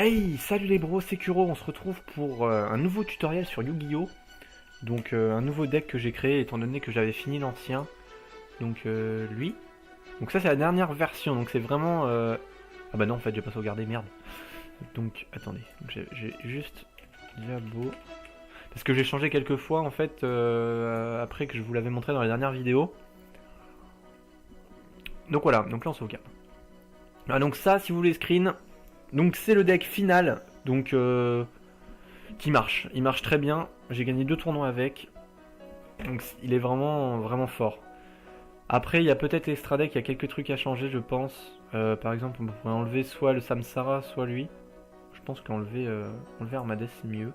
Hey, salut les bros, c'est Kuro, on se retrouve pour un nouveau tutoriel sur Yu-Gi-Oh! Donc un nouveau deck que j'ai créé étant donné que j'avais fini l'ancien. Donc lui. Donc ça c'est la dernière version, donc c'est vraiment... Ah bah non en fait j'ai pas sauvegardé, merde. Donc attendez, j'ai juste Diabo. Parce que j'ai changé quelques fois en fait après que je vous l'avais montré dans les dernières vidéos. Donc voilà, donc là on sauvegarde. Ah, donc ça si vous voulez screen, donc c'est le deck final, donc qui marche. Il marche très bien. J'ai gagné 2 tournois avec. Donc il est vraiment fort. Après il y a peut-être l'extra deck, il y a quelques trucs à changer je pense. Par exemple on pourrait enlever soit le Samsara, soit lui. Je pense qu'enlever enlever Armades c'est mieux.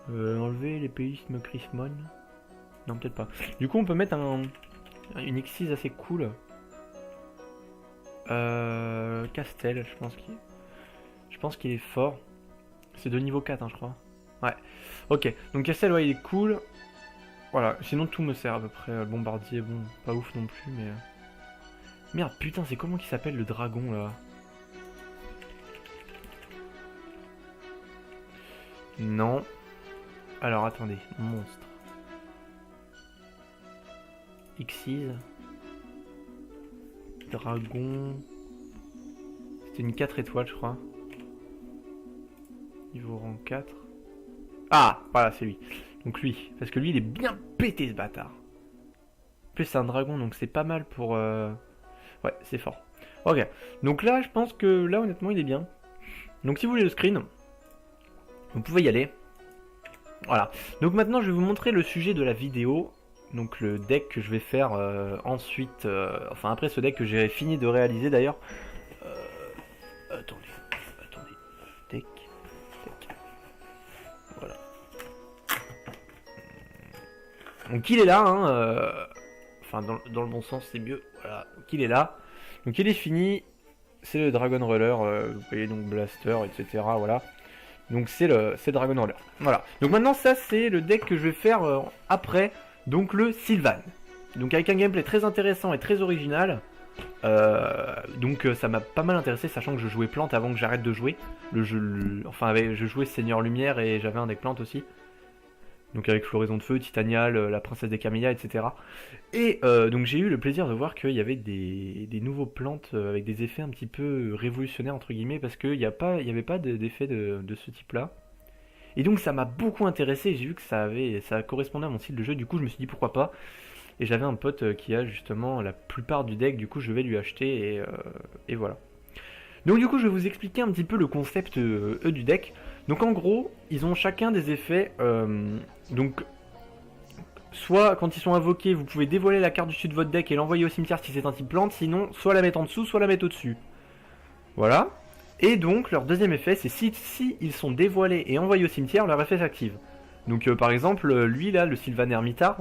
Enlever l'épéisme Chrismon. Non peut-être pas. Du coup on peut mettre une X6 assez cool. Castel, je pense qu'il est fort. C'est de niveau 4 hein, je crois. Ouais. Ok, donc Castel ouais il est cool. Voilà, sinon tout me sert à peu près. Le bombardier, bon, pas ouf non plus mais... Merde, putain, c'est comment qu'il s'appelle le dragon là? Non. Alors attendez, monstre. Xyz. Dragon. C'était une 4 étoiles je crois. Niveau rang 4. Ah, voilà, c'est lui. Donc lui, parce que lui il est bien pété ce bâtard. En plus c'est un dragon donc c'est pas mal pour... Ouais, c'est fort. Ok, donc là je pense que là honnêtement il est bien. Donc si vous voulez le screen, vous pouvez y aller. Voilà, donc maintenant je vais vous montrer le sujet de la vidéo. Donc le deck que je vais faire ensuite, enfin après ce deck que j'ai fini de réaliser d'ailleurs. Attendez, deck. Voilà. Donc il est là, hein, enfin dans le bon sens c'est mieux, voilà, donc il est là, donc il est fini, c'est le Dragon Roller, vous voyez donc Blaster, etc. Voilà, donc c'est Dragon Roller, voilà, donc maintenant ça c'est le deck que je vais faire après, donc le Sylvan, donc avec un gameplay très intéressant et très original, donc ça m'a pas mal intéressé, sachant que je jouais plante avant que j'arrête de jouer, enfin je jouais Seigneur Lumière et j'avais un deck plante aussi. Donc avec Floraison de Feu, Titanial, la Princesse des Camélias, etc. Et donc j'ai eu le plaisir de voir qu'il y avait des nouveaux plantes avec des effets un petit peu révolutionnaires entre guillemets parce qu'il n'y avait pas d'effet de ce type-là. Et donc ça m'a beaucoup intéressé, j'ai vu que ça correspondait à mon style de jeu, du coup je me suis dit pourquoi pas. Et j'avais un pote qui a justement la plupart du deck, du coup je vais lui acheter et voilà. Donc du coup je vais vous expliquer un petit peu le concept du deck. Donc en gros, ils ont chacun des effets, donc soit quand ils sont invoqués, vous pouvez dévoiler la carte du dessus de votre deck et l'envoyer au cimetière si c'est un type plante, sinon soit la mettre en dessous, soit la mettre au-dessus. Voilà. Et donc leur deuxième effet, c'est si ils sont dévoilés et envoyés au cimetière, leur effet s'active. Donc par exemple, lui là, le Sylvan Ermitard,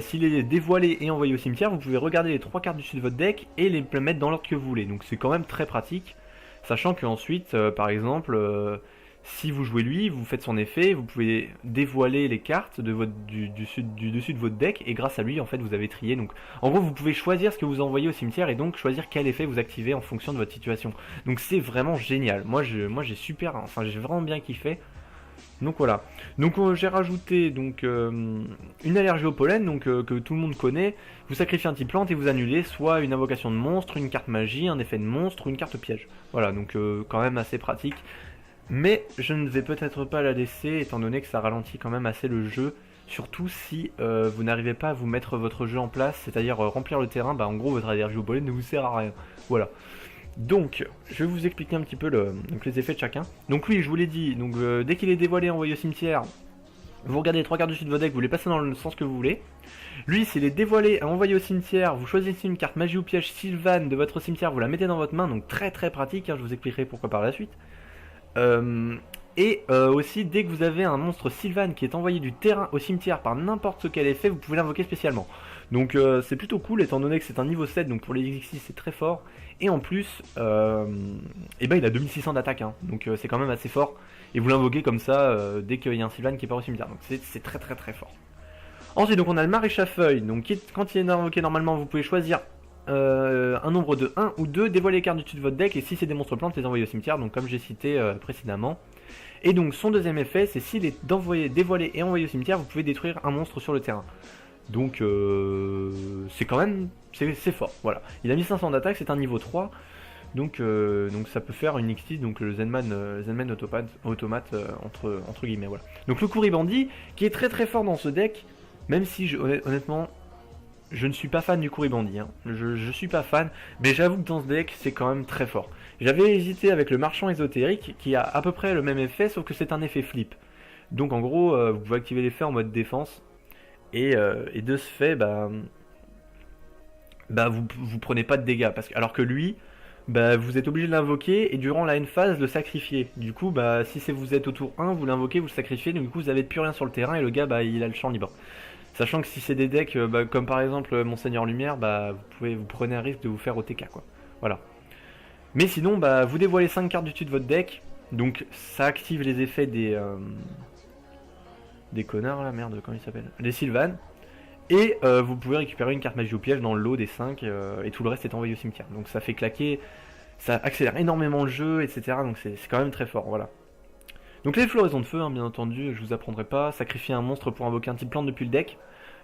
s'il est dévoilé et envoyé au cimetière, vous pouvez regarder les 3 cartes du dessus de votre deck et les mettre dans l'ordre que vous voulez. Donc c'est quand même très pratique, sachant que ensuite, par exemple... si vous jouez lui, vous faites son effet, vous pouvez dévoiler les cartes du dessus de votre deck et grâce à lui en fait vous avez trié. Donc en gros vous pouvez choisir ce que vous envoyez au cimetière et donc choisir quel effet vous activez en fonction de votre situation. Donc c'est vraiment génial. Moi j'ai j'ai vraiment bien kiffé. Donc voilà. Donc j'ai rajouté donc une allergie au pollen donc que tout le monde connaît. Vous sacrifiez un type plante et vous annulez soit une invocation de monstre, une carte magie, un effet de monstre ou une carte piège. Voilà donc quand même assez pratique. Mais je ne vais peut-être pas la laisser étant donné que ça ralentit quand même assez le jeu. Surtout si vous n'arrivez pas à vous mettre votre jeu en place, c'est-à-dire remplir le terrain, bah en gros votre allergie au pollen ne vous sert à rien. Voilà. Donc, je vais vous expliquer un petit peu donc les effets de chacun. Donc lui, je vous l'ai dit, donc dès qu'il est dévoilé et envoyé au cimetière, vous regardez les 3 cartes dessus de votre deck, vous les passez dans le sens que vous voulez. Lui, s'il est dévoilé et envoyé au cimetière, vous choisissez une carte magie ou piège Sylvan de votre cimetière, vous la mettez dans votre main, donc très pratique, hein, je vous expliquerai pourquoi par la suite. Aussi, dès que vous avez un monstre Sylvan qui est envoyé du terrain au cimetière par n'importe quel effet, vous pouvez l'invoquer spécialement. Donc c'est plutôt cool étant donné que c'est un niveau 7, donc pour les X6 c'est très fort. Et en plus, il a 2600 d'attaque, hein, donc c'est quand même assez fort. Et vous l'invoquez comme ça dès qu'il y a un Sylvan qui part au cimetière, donc c'est très fort. Ensuite, donc on a le maréchal feuille, donc quand il est invoqué normalement, vous pouvez choisir un nombre de 1 ou 2, dévoiler les cartes du dessus de votre deck, et si c'est des monstres plantes, les envoyer au cimetière, donc comme j'ai cité précédemment. Et donc son deuxième effet, c'est s'il est dévoilé et envoyé au cimetière, vous pouvez détruire un monstre sur le terrain. Donc c'est quand même, c'est fort, voilà. Il a mis 500 d'attaque, c'est un niveau 3. Donc ça peut faire une XT, donc le Zenman automate entre guillemets, voilà. Donc le Kouribandi, qui est très très fort dans ce deck, même si honnêtement, je ne suis pas fan du Kouribandi, hein. Je suis pas fan, mais j'avoue que dans ce deck, c'est quand même très fort. J'avais hésité avec le Marchand Ésotérique, qui a à peu près le même effet, sauf que c'est un effet flip. Donc en gros, vous pouvez activer l'effet en mode défense, et de ce fait, vous prenez pas de dégâts, alors que lui, vous êtes obligé de l'invoquer et durant la end phase le sacrifier. Du coup, si vous êtes au tour 1, vous l'invoquez, vous le sacrifiez, donc du coup vous avez plus rien sur le terrain et le gars il a le champ libre. Sachant que si c'est des decks comme par exemple Monseigneur Lumière, vous prenez un risque de vous faire OTK quoi. Voilà. Mais sinon, vous dévoilez 5 cartes du dessus de votre deck, donc ça active les effets des connards là, merde, comment ils s'appellent, les Sylvanes. Et vous pouvez récupérer une carte magie au piège dans le lot des 5 et tout le reste est envoyé au cimetière. Donc ça fait claquer, ça accélère énormément le jeu, etc. Donc c'est quand même très fort, voilà. Donc les floraisons de feu, hein, bien entendu, je vous apprendrai pas. Sacrifier un monstre pour invoquer un type plante depuis le deck.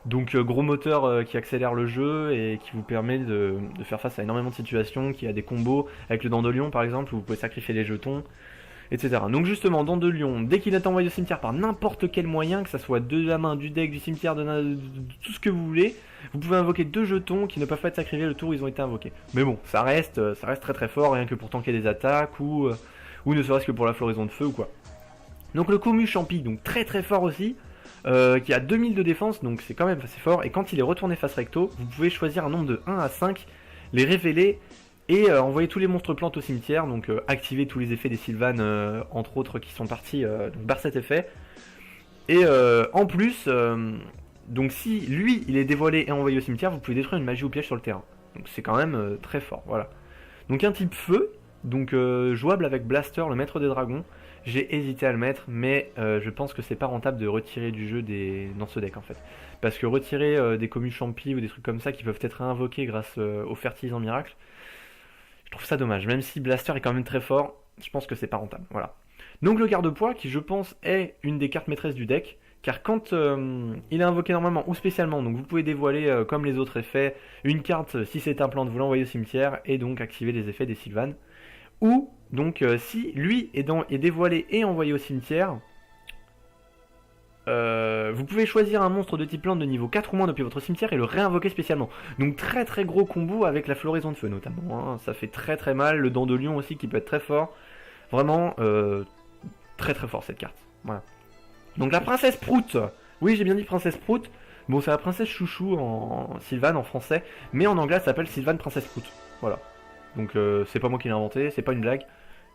Donc gros moteur qui accélère le jeu et qui vous permet de faire face à énormément de situations, qui a des combos avec le Dandelion par exemple, où vous pouvez sacrifier les jetons, etc. Donc justement, Dandelion, dès qu'il est envoyé au cimetière par n'importe quel moyen, que ça soit de la main, du deck, du cimetière, de tout ce que vous voulez, vous pouvez invoquer 2 jetons qui ne peuvent pas être sacrifiés le tour où ils ont été invoqués. Mais bon, ça reste très très fort, rien que pour tanker des attaques, ou ne serait-ce que pour la floraison de feu ou quoi. Donc le Komu Champi, donc très très fort aussi, qui a 2000 de défense, donc c'est quand même assez fort, et quand il est retourné face recto, vous pouvez choisir un nombre de 1 à 5, les révéler, et envoyer tous les monstres plantes au cimetière, donc activer tous les effets des Sylvanes, entre autres, qui sont partis donc par cet effet. Et en plus, donc si lui il est dévoilé et envoyé au cimetière, vous pouvez détruire une magie ou piège sur le terrain. Donc c'est quand même très fort, voilà. Donc un type feu, donc jouable avec Blaster, le maître des dragons. J'ai hésité à le mettre, mais je pense que c'est pas rentable de retirer du jeu dans ce deck en fait. Parce que retirer des communes champi ou des trucs comme ça qui peuvent être réinvoqués grâce au fertilisant miracle, je trouve ça dommage. Même si Blaster est quand même très fort, je pense que c'est pas rentable. Voilà. Donc le garde-poids, qui je pense est une des cartes maîtresses du deck, car quand il est invoqué normalement ou spécialement, donc vous pouvez dévoiler comme les autres effets, une carte si c'est un plante, vous l'envoyez au cimetière, et donc activer les effets des Sylvanes. Ou donc si lui est dévoilé et envoyé au cimetière, vous pouvez choisir un monstre de type plante de niveau 4 ou moins depuis votre cimetière et le réinvoquer spécialement. Donc très très gros combo avec la floraison de feu notamment, hein. Ça fait très très mal, le Dandelion aussi qui peut être très fort. Vraiment très très fort cette carte. Voilà. Donc la princesse Prout, oui j'ai bien dit princesse Prout. Bon c'est la princesse chouchou en Sylvane en français, mais en anglais ça s'appelle Sylvane princesse Prout. Voilà. Donc c'est pas moi qui l'ai inventé, c'est pas une blague,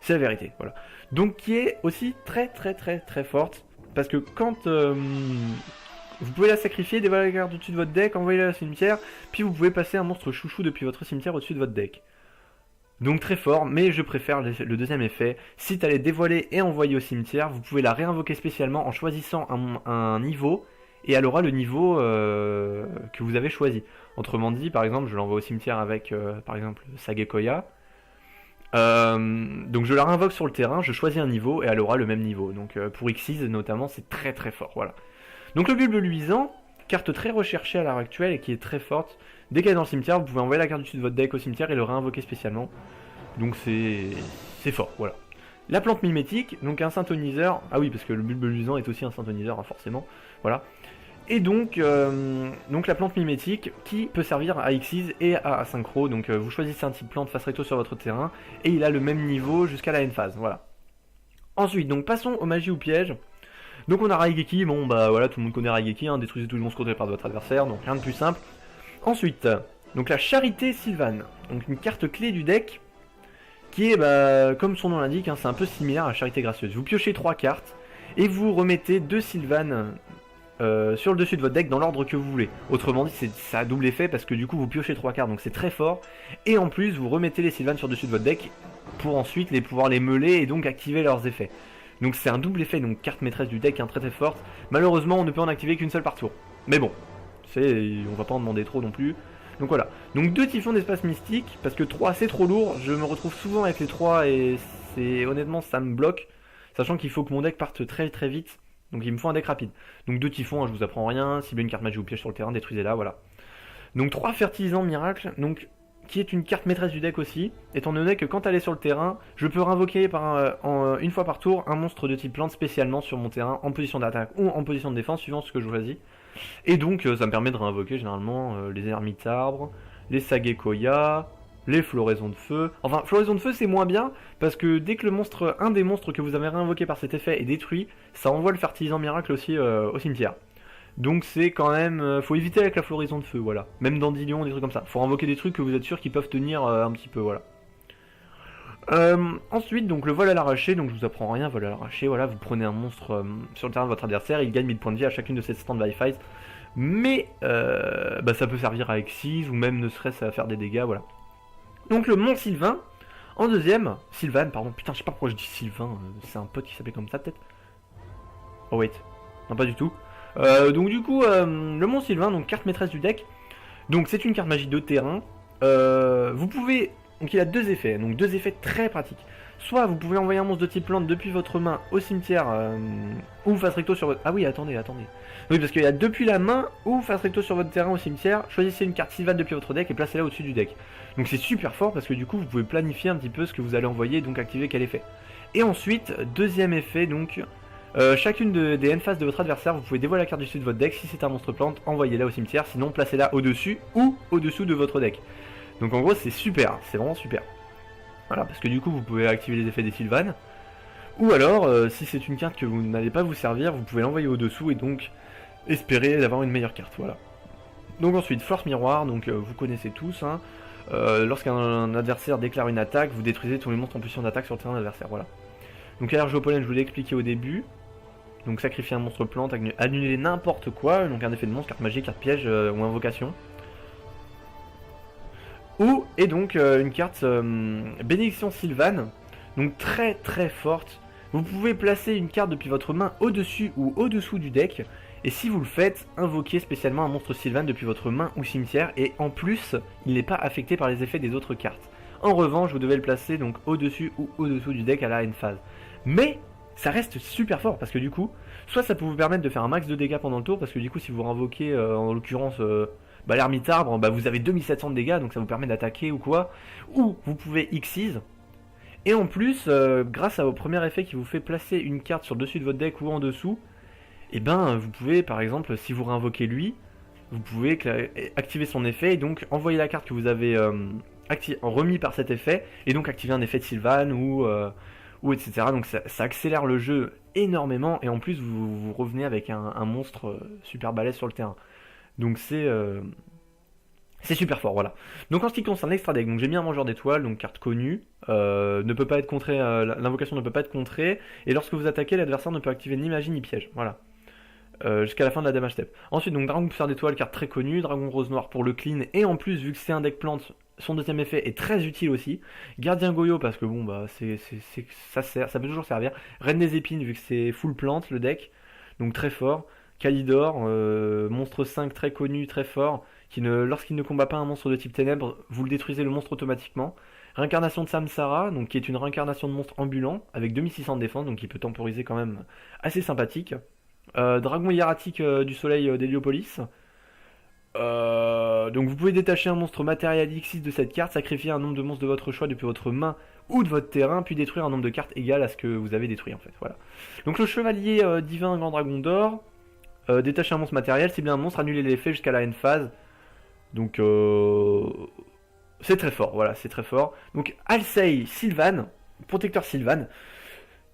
c'est la vérité, voilà. Donc qui est aussi très très très très forte, parce que quand vous pouvez la sacrifier, dévoiler la carte au-dessus de votre deck, envoyer-la au cimetière, puis vous pouvez passer un monstre chouchou depuis votre cimetière au-dessus de votre deck. Donc très fort, mais je préfère le deuxième effet. Si tu allais dévoiler et envoyer au cimetière, vous pouvez la réinvoquer spécialement en choisissant un niveau, et elle aura le niveau que vous avez choisi. Autrement dit, par exemple, je l'envoie au cimetière avec, par exemple, Sagekoya. Donc je la réinvoque sur le terrain, je choisis un niveau et elle aura le même niveau. Donc pour Xyz notamment, c'est très très fort. Voilà. Donc le bulbe luisant, carte très recherchée à l'heure actuelle et qui est très forte. Dès qu'elle est dans le cimetière, vous pouvez envoyer la carte du dessus de votre deck au cimetière et le réinvoquer spécialement. Donc c'est fort. Voilà. La plante mimétique, donc un synthoniseur. Ah oui, parce que le bulbe luisant est aussi un synthoniseur, hein, forcément. Voilà. Et donc la plante mimétique qui peut servir à Xyz et à Asynchro. Donc vous choisissez un type plante face recto sur votre terrain et il a le même niveau jusqu'à la end phase. Voilà. Ensuite, donc passons aux magies ou pièges. Donc on a Raigeki, bon voilà, tout le monde connaît Raigeki, hein, détruisez tous les monstres contrôlés par votre adversaire, donc rien de plus simple. Ensuite, donc la charité Sylvane, donc une carte clé du deck qui est, comme son nom l'indique, hein, c'est un peu similaire à la charité gracieuse. Vous piochez 3 cartes et vous remettez 2 Sylvanes sur le dessus de votre deck dans l'ordre que vous voulez. Autrement dit, ça a double effet parce que du coup vous piochez 3 cartes, donc c'est très fort. Et en plus, vous remettez les Sylvanes sur le dessus de votre deck pour ensuite pouvoir les meuler et donc activer leurs effets. Donc c'est un double effet, donc carte maîtresse du deck, hein, très très forte. Malheureusement, on ne peut en activer qu'une seule par tour. Mais bon, on va pas en demander trop non plus. Donc voilà. Donc 2 typhons d'espace mystique, parce que 3 c'est trop lourd, je me retrouve souvent avec les 3 et c'est honnêtement ça me bloque, sachant qu'il faut que mon deck parte très très vite, donc il me faut un deck rapide. Donc 2 typhons, hein, je vous apprends rien, ciblez une carte magie ou piège sur le terrain, détruisez-la, voilà. Donc 3 fertilisants miracle, donc qui est une carte maîtresse du deck aussi, étant donné que quand elle est sur le terrain, je peux réinvoquer une fois par tour un monstre de type plante spécialement sur mon terrain en position d'attaque ou en position de défense suivant ce que je choisis. Et donc ça me permet de réinvoquer généralement les ermites arbres, les Sagekoya, les floraisons de feu. Enfin, floraison de feu c'est moins bien parce que dès que un des monstres que vous avez réinvoqué par cet effet est détruit, ça envoie le fertilisant miracle aussi au cimetière. Donc c'est quand même, faut éviter avec la floraison de feu, voilà. Même dans Dandelion, des trucs comme ça. Faut invoquer des trucs que vous êtes sûr qu'ils peuvent tenir un petit peu, voilà. Ensuite, donc le vol à l'arraché, donc je vous apprends rien, vol à l'arraché, voilà, vous prenez un monstre sur le terrain de votre adversaire, il gagne 1000 points de vie à chacune de ses stand-by fights, mais bah, ça peut servir à Exis ou même ne serait-ce à faire des dégâts, voilà. Donc le Mont Sylvain, en deuxième, Sylvan, pardon, putain, je sais pas pourquoi je dis Sylvain, c'est un pote qui s'appelait comme ça peut-être. Oh wait, non pas du tout. Donc du coup, le Mont Sylvain, donc carte maîtresse du deck, donc c'est une carte magie de terrain, vous pouvez... Donc il a 2 effets, donc 2 effets très pratiques. Soit vous pouvez envoyer un monstre de type plante depuis votre main au cimetière, ou face recto sur votre... Ah oui, attendez. Oui, parce qu'il y a depuis la main, ou face recto sur votre terrain au cimetière, choisissez une carte Sylvan depuis votre deck et placez-la au-dessus du deck. Donc c'est super fort parce que du coup vous pouvez planifier un petit peu ce que vous allez envoyer et donc activer quel effet. Et ensuite, deuxième effet, donc... chacune des end phases de votre adversaire, vous pouvez dévoiler la carte du dessus de votre deck. Si c'est un monstre plante, envoyez-la au cimetière, sinon placez-la au-dessus ou au-dessous de votre deck. Donc en gros c'est super, c'est vraiment super. Voilà, parce que du coup vous pouvez activer les effets des Sylvanes. Ou alors, si c'est une carte que vous n'allez pas vous servir, vous pouvez l'envoyer au-dessous et donc espérer d'avoir une meilleure carte, voilà. Donc ensuite, Force Miroir, donc vous connaissez tous, hein. Lorsqu'un adversaire déclare une attaque, vous détruisez tous les monstres en position d'attaque sur le terrain adversaire, voilà. Donc Allergiopollen, je vous l'ai expliqué au début. Donc sacrifier un monstre plante, annuler n'importe quoi, donc un effet de monstre, carte magie, carte piège ou invocation. Et donc une carte Bénédiction Sylvan, donc très très forte. Vous pouvez placer une carte depuis votre main au-dessus ou au-dessous du deck, et si vous le faites, invoquer spécialement un monstre Sylvan depuis votre main ou cimetière, et en plus, il n'est pas affecté par les effets des autres cartes. En revanche, vous devez le placer donc au-dessus ou au-dessous du deck à la end phase. Mais ça reste super fort, parce que du coup, soit ça peut vous permettre de faire un max de dégâts pendant le tour, parce que du coup, si vous invoquez en l'occurrence... l'ermite arbre, vous avez 2700 de dégâts, donc ça vous permet d'attaquer ou quoi. Ou vous pouvez Xyz. Et en plus, grâce au premier effet qui vous fait placer une carte sur le dessus de votre deck ou en dessous, et vous pouvez, par exemple, si vous réinvoquez lui, vous pouvez activer son effet et donc envoyer la carte que vous avez remis par cet effet, et donc activer un effet de Sylvan ou etc. Donc ça accélère le jeu énormément, et en plus vous revenez avec un monstre super balèze sur le terrain. Donc c'est super fort, voilà. Donc en ce qui concerne l'extra deck, donc j'ai mis un mangeur d'étoiles, donc carte connue, ne peut pas être contrée, l'invocation ne peut pas être contrée, et lorsque vous attaquez, l'adversaire ne peut activer ni magie ni piège, voilà. Jusqu'à la fin de la damage step. Ensuite, donc Dragon Pousseur d'étoiles, carte très connue, Dragon Rose Noir pour le clean, et en plus, vu que c'est un deck plante, son deuxième effet est très utile aussi. Gardien Goyo, parce que bon, ça peut toujours servir. Reine des épines, vu que c'est full plante le deck, donc très fort. Kalidor, monstre 5 très connu, très fort, lorsqu'il ne combat pas un monstre de type ténèbres, vous le détruisez le monstre automatiquement. Réincarnation de Samsara, donc qui est une réincarnation de monstre ambulant, avec 2600 de défense, donc qui peut temporiser quand même assez sympathique. Dragon hiératique du soleil d'Héliopolis. Donc vous pouvez détacher un monstre matériel X6 de cette carte, sacrifier un nombre de monstres de votre choix depuis votre main ou de votre terrain, puis détruire un nombre de cartes égal à ce que vous avez détruit en fait. Voilà. Donc le chevalier divin grand dragon d'or, détacher un monstre matériel, cibler un monstre, annuler l'effet jusqu'à la end phase. Donc c'est très fort, voilà, c'est très fort. Donc Alcei Sylvan, protecteur Sylvan.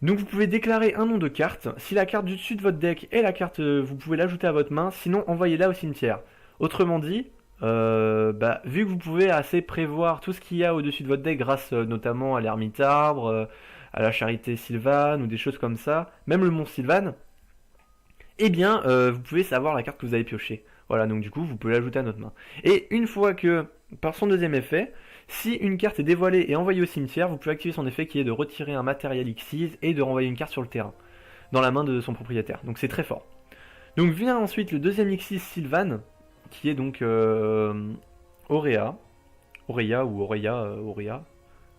Donc vous pouvez déclarer un nom de carte. Si la carte du dessus de votre deck est la carte, vous pouvez l'ajouter à votre main, sinon envoyez-la au cimetière. Autrement dit, vu que vous pouvez assez prévoir tout ce qu'il y a au-dessus de votre deck grâce notamment à l'ermite arbre, à la charité Sylvan ou des choses comme ça, même le mont Sylvan, vous pouvez savoir la carte que vous avez piochée. Voilà, donc du coup vous pouvez l'ajouter à notre main. Et une fois que, par son deuxième effet, si une carte est dévoilée et envoyée au cimetière, vous pouvez activer son effet qui est de retirer un matériel Xyz et de renvoyer une carte sur le terrain, dans la main de son propriétaire. Donc c'est très fort. Donc vient ensuite le deuxième Xyz Sylvan, qui est donc Auréa. Auréa ou Auréa, Auréa.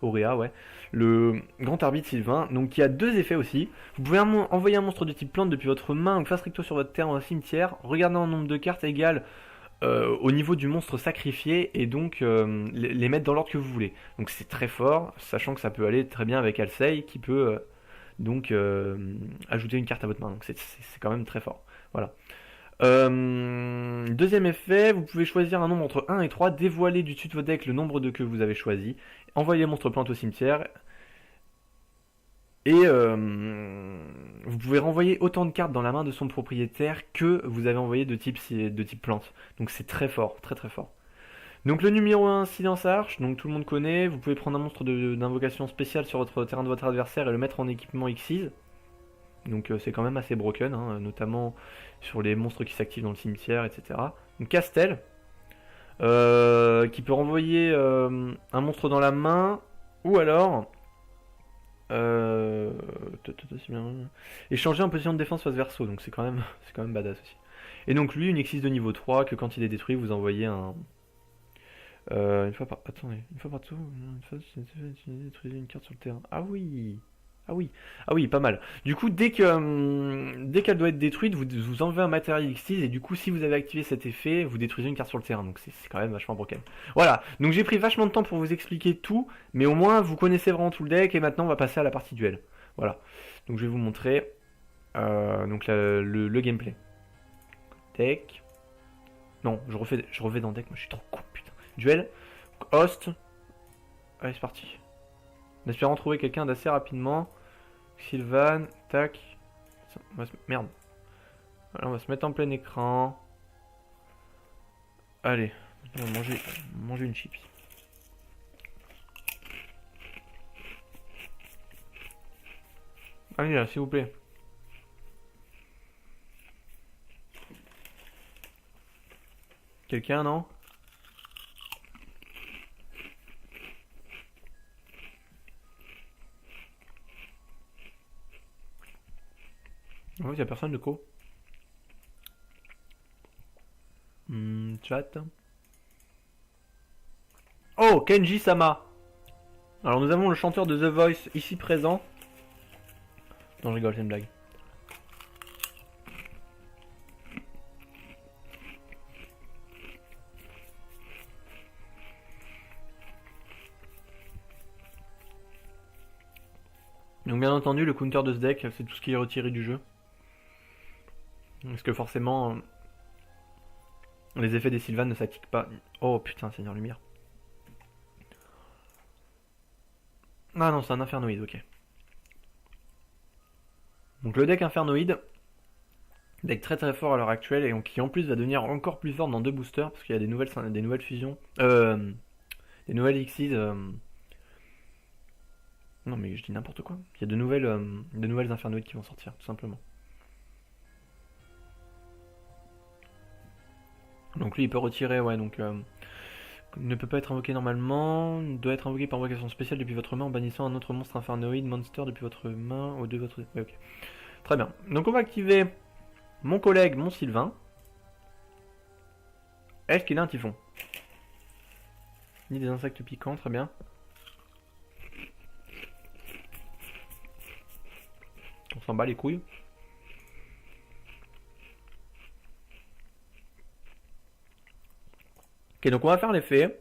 Auréa, ouais. Le grand arbitre Sylvain, donc qui a deux effets aussi. Vous pouvez envoyer un monstre de type plante depuis votre main ou face recto sur votre terre en cimetière, regardez un nombre de cartes égal au niveau du monstre sacrifié et donc les mettre dans l'ordre que vous voulez. Donc c'est très fort, sachant que ça peut aller très bien avec Alcei qui peut donc ajouter une carte à votre main. Donc c'est quand même très fort. Voilà. Deuxième effet, vous pouvez choisir un nombre entre 1 et 3, dévoiler du dessus de votre deck le nombre de que vous avez choisi, envoyer les monstres plantes au cimetière, et vous pouvez renvoyer autant de cartes dans la main de son propriétaire que vous avez envoyé de type plante. Donc c'est très fort, très très fort. Donc le numéro 1, Silence Arche, donc tout le monde connaît, vous pouvez prendre un monstre d'invocation spéciale sur votre terrain de votre adversaire et le mettre en équipement Xyz. Donc c'est quand même assez broken, hein, notamment sur les monstres qui s'activent dans le cimetière, etc. Donc Castel, qui peut renvoyer un monstre dans la main, ou alors échanger en position de défense face verso, donc c'est quand même badass aussi. Et donc lui, une Xyz de niveau 3, que quand il est détruit, vous envoyez un... une fois par... Attendez, une fois par tour, une fois détruisez une carte sur le terrain. Ah oui. Ah oui, ah oui, pas mal. Du coup, dès qu'elle doit être détruite, vous enlevez un matériel Xyz et du coup, si vous avez activé cet effet, vous détruisez une carte sur le terrain. Donc c'est quand même vachement broken. Voilà, donc j'ai pris vachement de temps pour vous expliquer tout, mais au moins vous connaissez vraiment tout le deck et maintenant on va passer à la partie duel. Voilà, donc je vais vous montrer donc le gameplay. Deck. Non, je refais dans le deck, moi je suis trop con, putain. Duel, host. Allez, c'est parti. En espérant trouver quelqu'un d'assez rapidement. Sylvan, tac. Merde. Voilà, on va se mettre en plein écran. Allez, on va manger une chips. Allez là, s'il vous plaît. Quelqu'un, non? Oui, y'a personne de co. Chat. Oh, Kenji Sama. Alors nous avons le chanteur de The Voice ici présent. Non, je rigole, c'est une blague. Donc bien entendu, le counter de ce deck, c'est tout ce qui est retiré du jeu. Parce que forcément, les effets des Sylvanes ne s'activent pas. Oh putain, Seigneur Lumière. Ah non, c'est un Infernoïde, ok. Donc le deck Infernoïde, deck très très fort à l'heure actuelle, et qui en plus va devenir encore plus fort dans deux boosters, parce qu'il y a des nouvelles fusions. Des nouvelles Xyz. Non mais je dis n'importe quoi. Il y a de nouvelles Infernoïdes qui vont sortir, tout simplement. Donc lui il peut retirer, ouais, donc ne peut pas être invoqué normalement, doit être invoqué par invocation spéciale depuis votre main en bannissant un autre monstre infernoïde monster depuis votre main au de votre... Ouais, ok. Très bien. Donc on va activer mon collègue, mon Sylvain. Est-ce qu'il a un typhon? Ni des insectes piquants, très bien. On s'en bat les couilles. Ok, donc on va faire l'effet.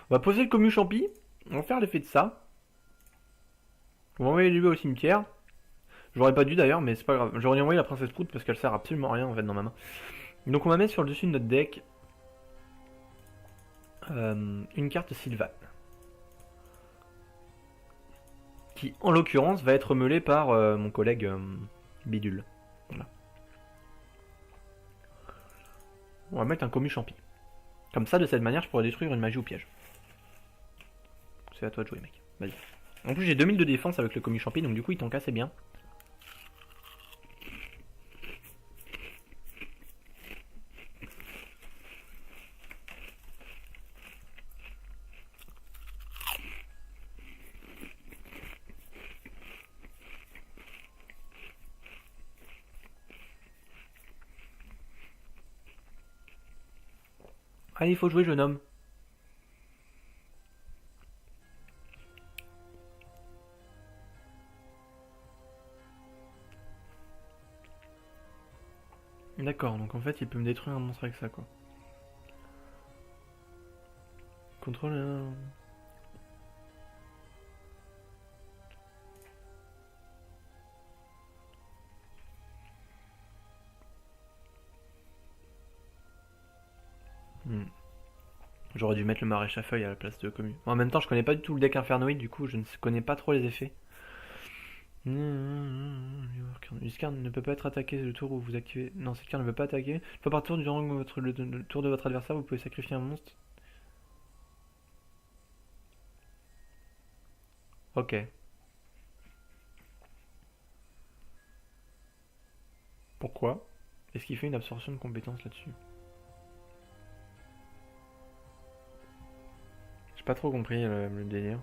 On va poser le commu champi. On va faire l'effet de ça. On va envoyer les au cimetière. J'aurais pas dû d'ailleurs, mais c'est pas grave. J'aurais envoyé la princesse Prout parce qu'elle sert absolument à rien en fait dans ma main. Donc on va mettre sur le dessus de notre deck une carte Sylvan. Qui en l'occurrence va être meulée par mon collègue Bidule. Voilà. On va mettre un commu champi. Comme ça, de cette manière, je pourrais détruire une magie au piège. C'est à toi de jouer, mec. Vas-y. En plus, j'ai 2000 de défense avec le commu champi, donc du coup, il tank assez bien. Allez, il faut jouer, jeune homme. D'accord, donc en fait, il peut me détruire un monstre avec ça, quoi. Contrôle... J'aurais dû mettre le maréchal à feuilles à la place de commu. En même temps, je connais pas du tout le deck infernoïde, du coup, je ne connais pas trop les effets. This card ne peut pas être attaqué le tour où vous activez. Non, cette carte ne peut pas attaquer. Une fois par tour, durant le tour de votre adversaire, vous pouvez sacrifier un monstre. Ok. Pourquoi? Est-ce qu'il fait une absorption de compétences là-dessus? J'ai pas trop compris le délire.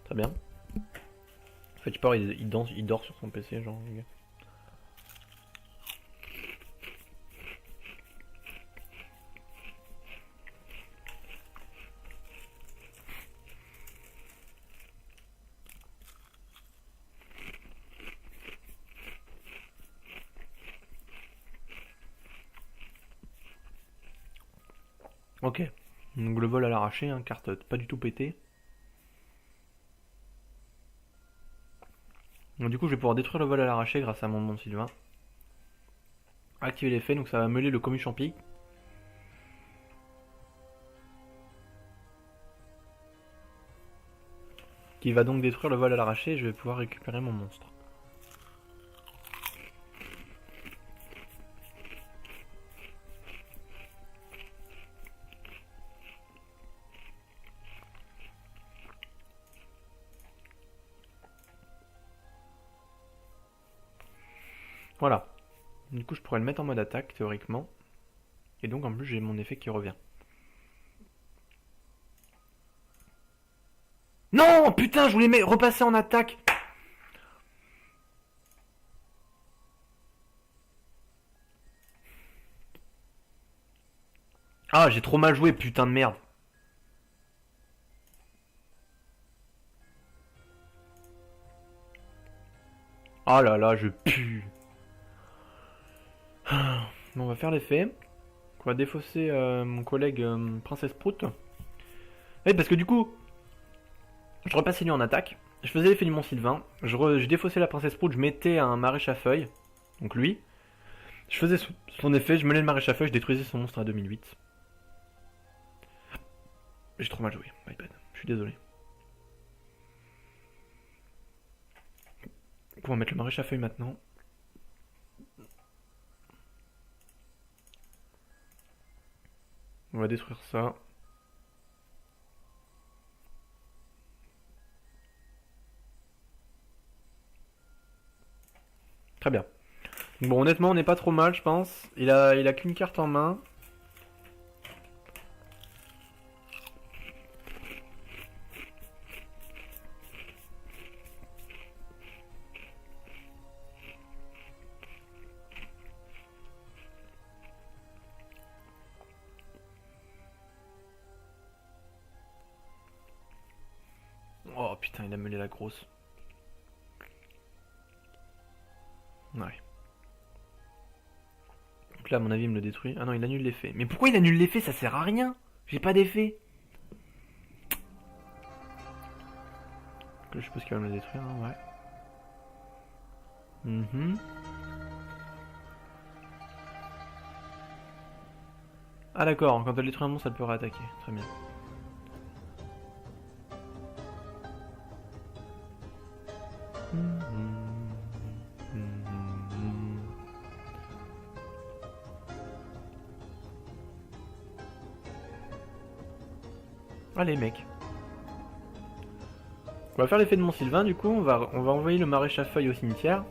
Très bien. En fait, tu pars, il danse, il dort sur son PC, genre, les gars. Ok. Donc le vol à l'arraché, hein, carte pas du tout pétée. Donc du coup, je vais pouvoir détruire le vol à l'arraché grâce à mon nom Sylvain. Activer l'effet, donc ça va meuler le commu champi. Qui va donc détruire le vol à l'arraché et je vais pouvoir récupérer mon monstre. Voilà. Du coup, je pourrais le mettre en mode attaque, théoriquement. Et donc, en plus, j'ai mon effet qui revient. Non, putain, je voulais repasser en attaque. Ah, j'ai trop mal joué, putain de merde. Ah là là, je pue. Bon, on va faire l'effet. On va défausser mon collègue Princesse Prout. Oui, parce que du coup, je repassais lui en attaque. Je faisais l'effet du Mont Sylvain. Je défaussais la Princesse Prout, je mettais un maréchal à feuilles. Donc lui. Je faisais son effet, je menais le maréchal à feuilles, je détruisais son monstre à 2008. J'ai trop mal joué, my bad. Je suis désolé. On va mettre le maréchal à feuilles maintenant. On va détruire ça. Très bien. Bon, honnêtement, on n'est pas trop mal, je pense. Il a qu'une carte en main. Oh putain, il a mené la grosse. Ouais. Donc là, à mon avis, il me le détruit. Ah non, il annule l'effet. Mais pourquoi il annule l'effet? Ça sert à rien. J'ai pas d'effet. Je suppose qu'il va me le détruire, hein, ouais. Ah d'accord, quand elle détruit un monstre, elle peut réattaquer. Très bien. Allez mec. On va faire l'effet de Mont Sylvain du coup, on va envoyer le maréchal feuille au cimetière.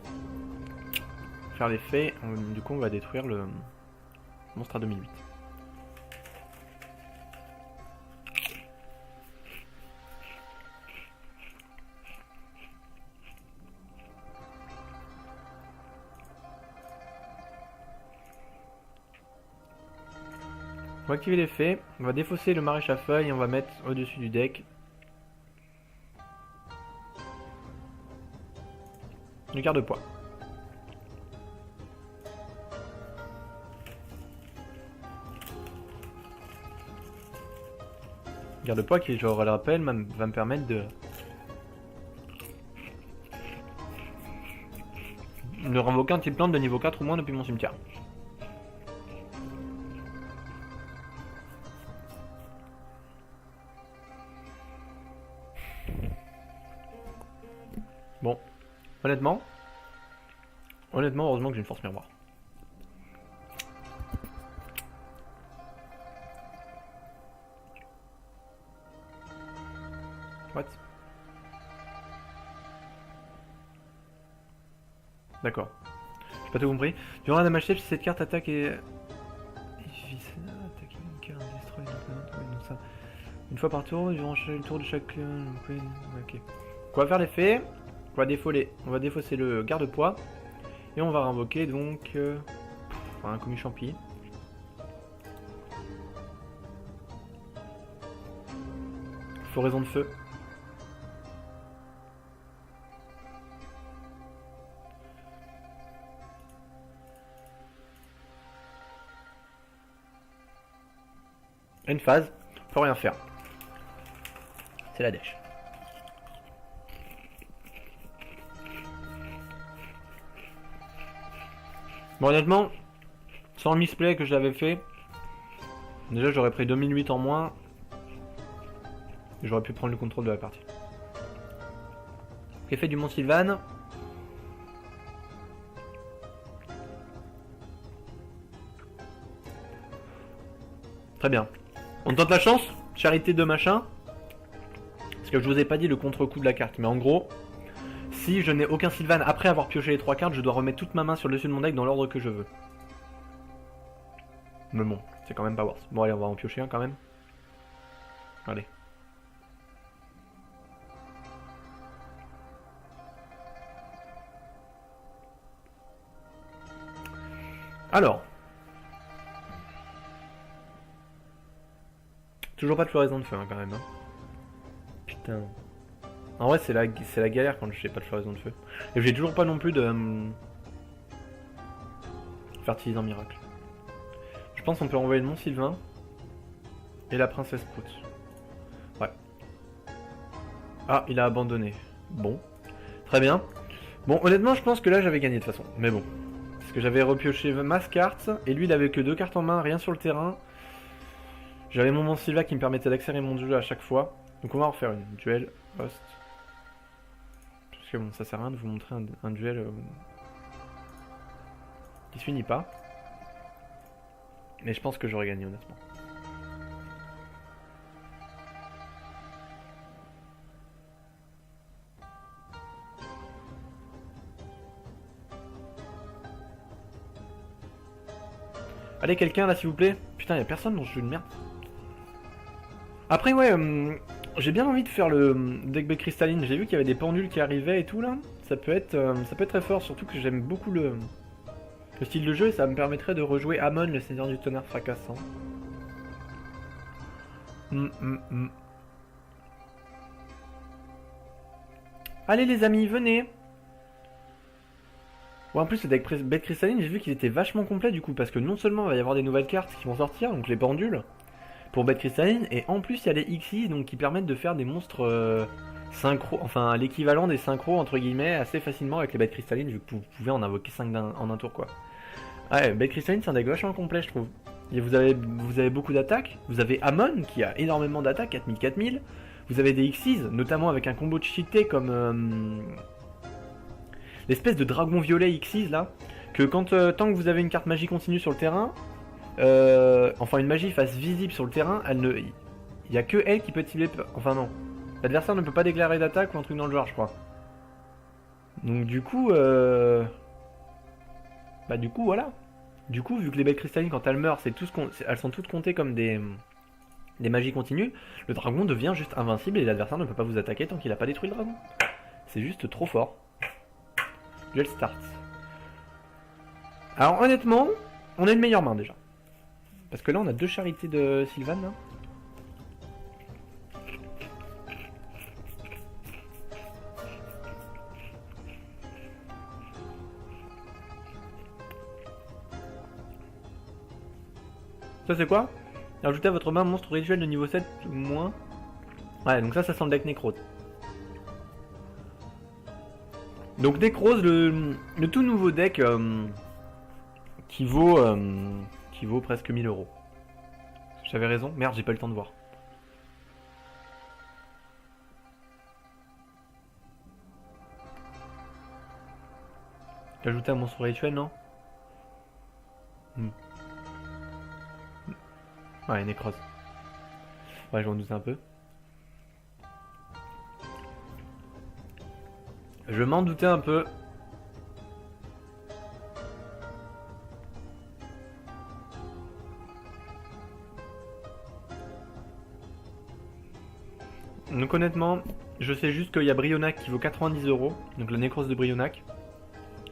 Faire l'effet, du coup on va détruire le monstre à 2008. On va activer l'effet, on va défausser le maréchal feuille et on va mettre au-dessus du deck le garde-poids. Garde-poids qui, je le rappelle, va me permettre de renvoquer un type plante de niveau 4 ou moins depuis mon cimetière. Bon, honnêtement, heureusement que j'ai une force miroir. What? D'accord. J'ai pas tout compris. Durant un damage save, si cette carte attaque et... Une fois par tour, durant le tour de chaque... Ok. On va faire l'effet. On va défausser le garde-poids. Et on va invoquer donc... un commis champi. Floraison de feu. Une phase, on peut rien faire. C'est la dèche. Bon, honnêtement, sans le misplay que j'avais fait, déjà j'aurais pris 2008 en moins. Et j'aurais pu prendre le contrôle de la partie. Effet du Mont Sylvan. Très bien. On tente la chance, charité de machin. Parce que je vous ai pas dit le contre-coup de la carte, mais en gros, si je n'ai aucun Sylvan après avoir pioché les 3 cartes, je dois remettre toute ma main sur le dessus de mon deck dans l'ordre que je veux. Mais bon, c'est quand même pas worse. Bon allez, on va en piocher un quand même. Allez. Alors. Toujours pas de floraison de feu hein, quand même. Hein. Putain. En vrai c'est la galère quand je fais pas de floraison de feu. Et j'ai toujours pas non plus de... fertilisant miracle. Je pense qu'on peut envoyer le Mont Sylvain. Et la princesse Prout. Ouais. Ah, il a abandonné. Bon. Très bien. Bon, honnêtement je pense que là j'avais gagné de toute façon. Mais bon. Parce que j'avais repioché masse cartes. Et lui il avait que 2 cartes en main, rien sur le terrain. J'avais mon Mont Sylvain qui me permettait d'accélérer mon jeu à chaque fois. Donc on va en refaire une. Duel, host. Parce que bon, ça sert à rien de vous montrer un duel qui se finit pas. Mais je pense que j'aurais gagné honnêtement. Allez quelqu'un là s'il vous plaît. Putain y'a personne dans ce jeu de merde. Après ouais, j'ai bien envie de faire le deck B cristalline. J'ai vu qu'il y avait des pendules qui arrivaient et tout là. Ça peut être très fort, surtout que j'aime beaucoup le style de jeu et ça me permettrait de rejouer Amon, le seigneur du tonnerre fracassant. Allez les amis, venez. Ouais, en plus le deck B cristalline, j'ai vu qu'il était vachement complet du coup, parce que non seulement il va y avoir des nouvelles cartes qui vont sortir, donc les pendules, pour bête cristalline, et en plus il y a les XI donc qui permettent de faire des monstres synchro, enfin l'équivalent des synchros entre guillemets assez facilement avec les bêtes cristallines vu que vous pouvez en invoquer 5 en un tour quoi. Ouais, bête cristalline c'est un deck vachement complet je trouve. Et vous avez beaucoup d'attaques, vous avez Amon qui a énormément d'attaques, 4000, vous avez des Xyz, notamment avec un combo cheaté comme l'espèce de dragon violet Xyz là, que quand tant que vous avez une carte magie continue sur le terrain, enfin une magie face visible sur le terrain, il y a que elle qui peut cibler, enfin non, l'adversaire ne peut pas déclarer d'attaque ou un truc dans le genre je crois. Donc du coup voilà. Du coup vu que les bêtes cristallines quand elles meurent elles sont toutes comptées comme des magies continues, le dragon devient juste invincible et l'adversaire ne peut pas vous attaquer tant qu'il n'a pas détruit le dragon. C'est juste trop fort. Duel start. Alors honnêtement, on a une meilleure main déjà. Parce que là on a 2 charités de Sylvan là. Ça c'est quoi? Ajoutez à votre main un monstre rituel de niveau 7 ou moins. Ouais, donc ça sent le deck Necrose. Donc Necrose, le tout nouveau deck qui vaut presque 1000 euros. J'avais raison? Merde, j'ai pas eu le temps de voir. Ajouter un monstre rituel, non? Ouais, Necrose. Ouais, je m'en doute un peu. Je m'en doutais un peu. Donc honnêtement, je sais juste qu'il y a Brionac qui vaut 90 euros. Donc la Necrose de Brionac.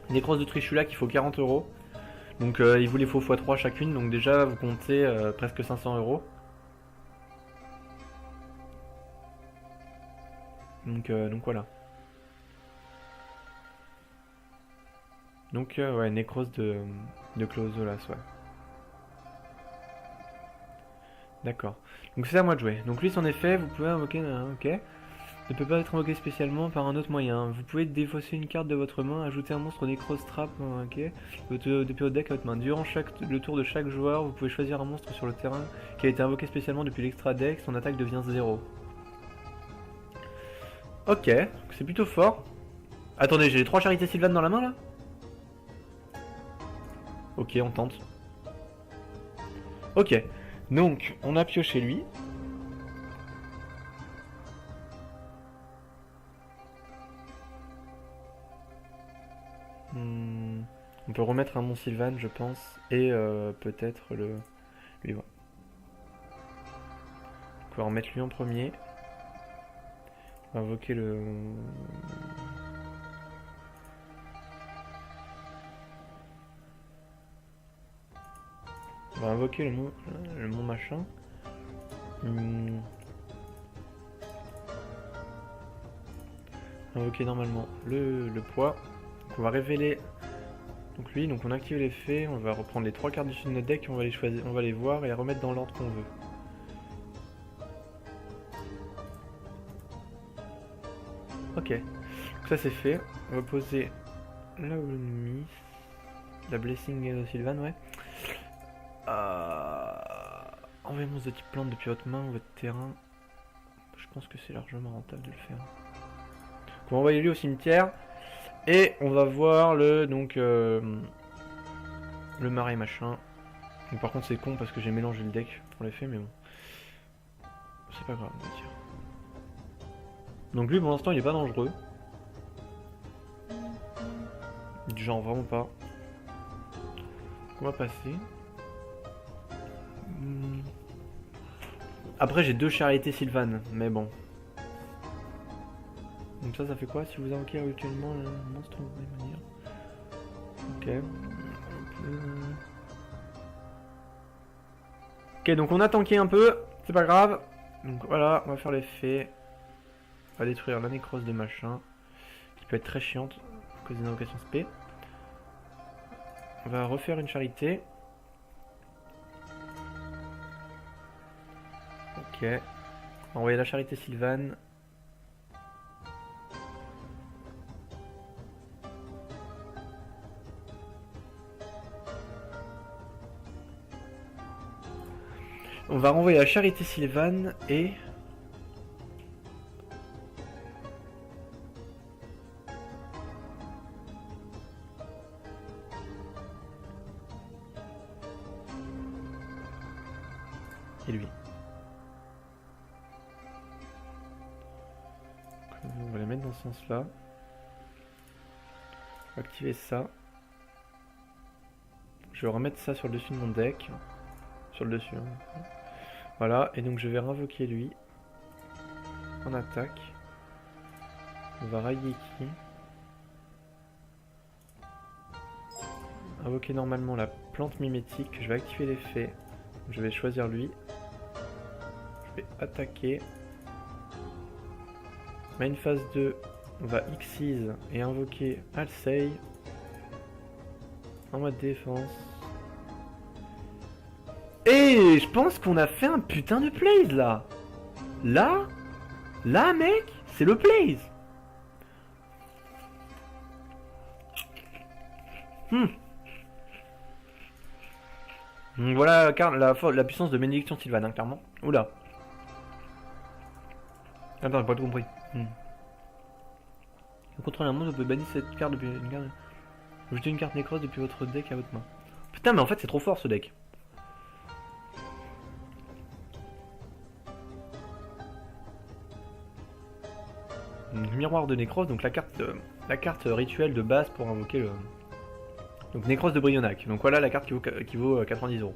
Necrose de Trishula qui vaut 40 euros. Donc il vous les faut x3 chacune. Donc déjà vous comptez presque 500 euros. Donc voilà. Donc ouais, Necrose de Clausolas, ouais. D'accord. Donc c'est à moi de jouer. Donc lui, en effet, vous pouvez invoquer... ok. Ne peut pas être invoqué spécialement par un autre moyen. Vous pouvez défausser une carte de votre main, ajouter un monstre Necrose Trap, ok, depuis votre deck à votre main. Durant le tour de chaque joueur, vous pouvez choisir un monstre sur le terrain qui a été invoqué spécialement depuis l'extra deck. Son attaque devient 0. Ok, c'est plutôt fort. Attendez, j'ai les 3 charités Sylvan dans la main là? Ok, on tente. Ok, donc on a pioché lui. On peut remettre un Mont Sylvan, je pense, et peut-être lui. Ouais. On va remettre lui en premier. On va invoquer le... On va invoquer le mont machin. Invoquer normalement le poids. Donc on va révéler donc lui, donc on active l'effet, on va reprendre les 3 cartes du dessus de notre deck, on va les choisir, on va les voir et les remettre dans l'ordre qu'on veut. Ok, donc ça c'est fait. On va poser la Wulmis, la Blessing Sylvan, ouais. Envoyez monstre de type plante depuis votre main ou votre terrain. Je pense que c'est largement rentable de le faire. Donc on va envoyer lui au cimetière. Et on va voir le marais machin. Donc par contre c'est con parce que j'ai mélangé le deck pour l'effet, mais bon. C'est pas grave, on va dire. Donc lui pour l'instant il est pas dangereux. Genre vraiment pas. On va passer. Après j'ai 2 charités Sylvan, mais bon. Donc ça fait quoi si vous invoquez habituellement le monstre, vous voulez me dire? Ok. Ok, donc on a tanké un peu, c'est pas grave. Donc voilà, on va faire l'effet. On va détruire la Necrose de machin, qui peut être très chiante à cause des invocations spé. On va refaire une charité. Ok. On va envoyer la charité Sylvan. On va renvoyer la charité Sylvan et... et lui. On va les mettre dans ce sens-là. On va activer ça. Je vais remettre ça sur le dessus de mon deck. Sur le dessus. Hein. Voilà, et donc je vais réinvoquer lui. En attaque. On va Raigeki. Invoquer normalement la plante mimétique. Je vais activer l'effet. je vais choisir lui. Je vais attaquer. Main phase 2, on va Xyz et invoquer Alsei. En mode défense. Et je pense qu'on a fait un putain de plays là. Là mec, c'est le plays. Donc voilà la puissance de Bénédiction Sylvane, hein, clairement. Oula. Attends, j'ai pas tout compris. Vous contrôlez un monde, vous pouvez bannir cette carte depuis une carte. Vous jetez une carte nécrose depuis votre deck à votre main. Putain, mais en fait, c'est trop fort ce deck. Miroir de nécrose, donc la carte rituelle de base pour invoquer le. Donc nécrose de Brionac. Donc voilà la carte qui vaut 90 €.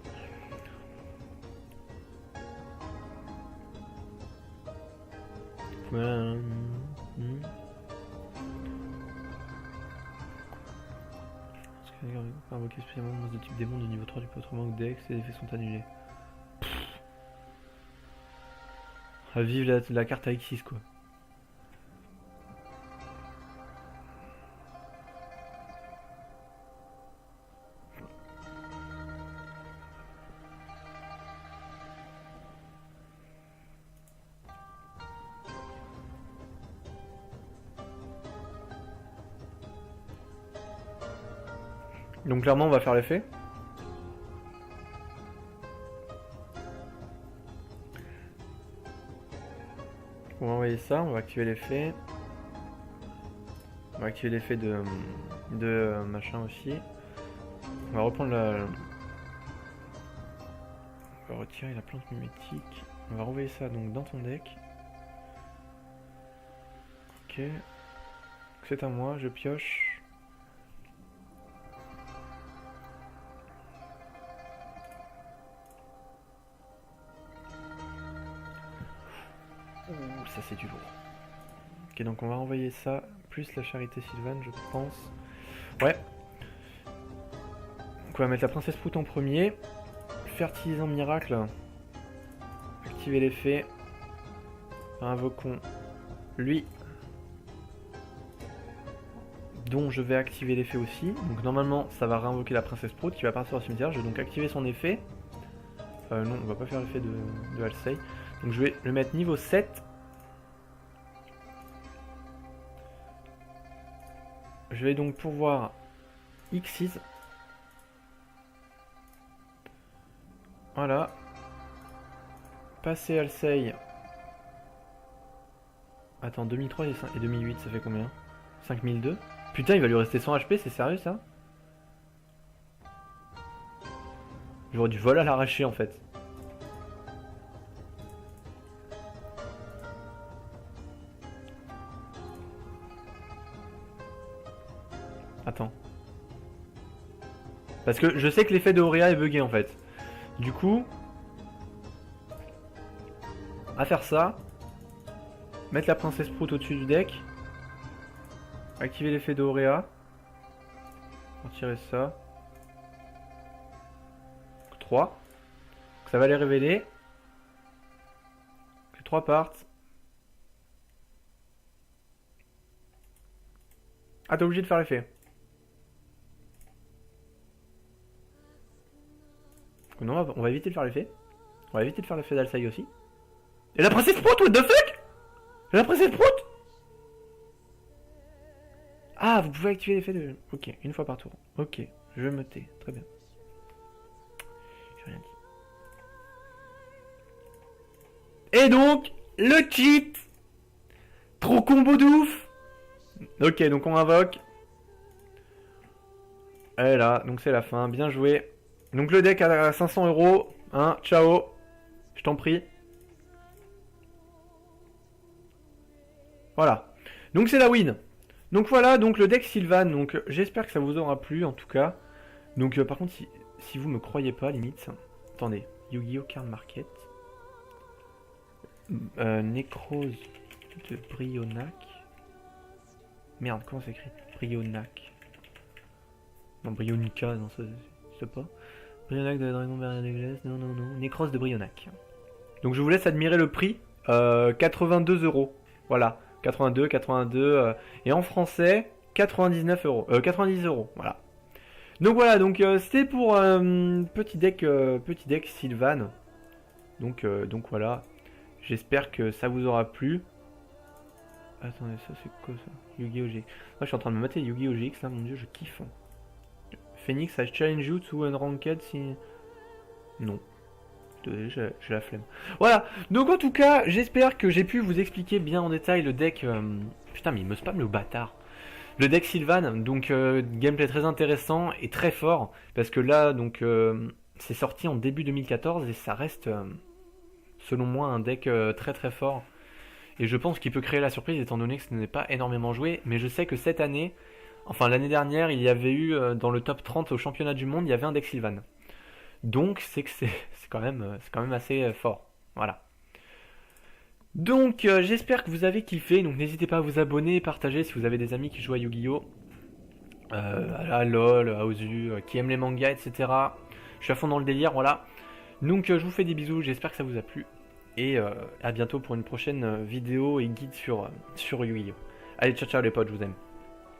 Invoquer spécialement un monstre de type démon de niveau 3 du peu autrement que deck, ses effets sont annulés. À vivre la carte à X6 quoi. Donc clairement on va faire l'effet. On va envoyer ça, on va activer l'effet. On va activer l'effet de machin aussi. On va reprendre la... On va retirer la plante mimétique. On va renvoyer ça donc dans ton deck. Ok. C'est à moi, je pioche. Ça c'est du lourd. Ok, donc on va envoyer ça, plus la charité Sylvane, je pense. Ouais. Donc on va mettre la princesse Prout en premier. Fertilisant miracle. Activer l'effet. Invoquons lui. Dont je vais activer l'effet aussi. Donc normalement ça va réinvoquer la princesse Prout qui va partir au cimetière. Je vais donc activer son effet. Non, on va pas faire l'effet de Alsei. Donc je vais le mettre niveau 7. Je vais donc pouvoir Xyz. Voilà. Passer Alsei. Attends, 2003 et 2008, ça fait combien? 5002. Putain, il va lui rester 100 HP, c'est sérieux ça? J'aurais du vol à l'arracher en fait. Attends. Parce que je sais que l'effet de Auréa est bugué en fait. Du coup, à faire ça, mettre la princesse Prout au-dessus du deck, activer l'effet de Auréa, retirer ça. 3. Ça va les révéler. Que 3 partent. Ah, t'es obligé de faire l'effet. Non, on va éviter de faire l'effet. On va éviter de faire l'effet d'Alsei aussi. Et la princesse Prout, what the fuck? La princesse Prout? Ah, vous pouvez activer l'effet de... Ok, une fois par tour. Ok, je me tais. Très bien. J'ai rien dit. Et donc, le cheat. Trop combo de ouf. Ok, donc on invoque. Et là, donc c'est la fin. Bien joué. Donc le deck à 500 €. Hein, ciao. Je t'en prie. Voilà. Donc c'est la win. Donc voilà, donc le deck Sylvane. Donc j'espère que ça vous aura plu en tout cas. Donc par contre, si vous me croyez pas, limite. Attendez. Yu-Gi-Oh! Card Market. Nécrose de Brionac. Merde, comment ça s'écrit? Brionac. Non, Brionica, non, ça c'est pas. Brionac de Dragon Barrière de Glace, non, non, non. Necros de Brionac. Donc je vous laisse admirer le prix. 82 euros. Voilà. 82. Et en français, 99 euros. 90 euros. Voilà. Donc voilà, donc c'était pour petit deck Sylvan. Donc voilà. J'espère que ça vous aura plu. Attendez, ça c'est quoi ça? Yu-Gi-Oh! GX. Moi je suis en train de me mater Yu-Gi-Oh! GX là, mon dieu, je kiffe. Phoenix, I challenge you to unranked si. Non. J'ai la flemme. Voilà, donc en tout cas, j'espère que j'ai pu vous expliquer bien en détail le deck. Putain, mais il me spam le bâtard. Le deck Sylvan, donc gameplay très intéressant et très fort. Parce que là, donc c'est sorti en début 2014 et ça reste, selon moi, un deck très très fort. Et je pense qu'il peut créer la surprise étant donné que ce n'est pas énormément joué. Mais je sais que cette année, enfin l'année dernière, il y avait eu dans le top 30 au championnat du monde, il y avait un deck Sylvan. Donc c'est que c'est quand même assez fort. Voilà. Donc j'espère que vous avez kiffé. Donc n'hésitez pas à vous abonner et partager si vous avez des amis qui jouent à Yu-Gi-Oh! À LOL, à Ozu, qui aiment les mangas, etc. Je suis à fond dans le délire, voilà. Donc je vous fais des bisous, j'espère que ça vous a plu. Et à bientôt pour une prochaine vidéo et guide sur Yu-Gi-Oh! Allez, ciao ciao les potes, je vous aime.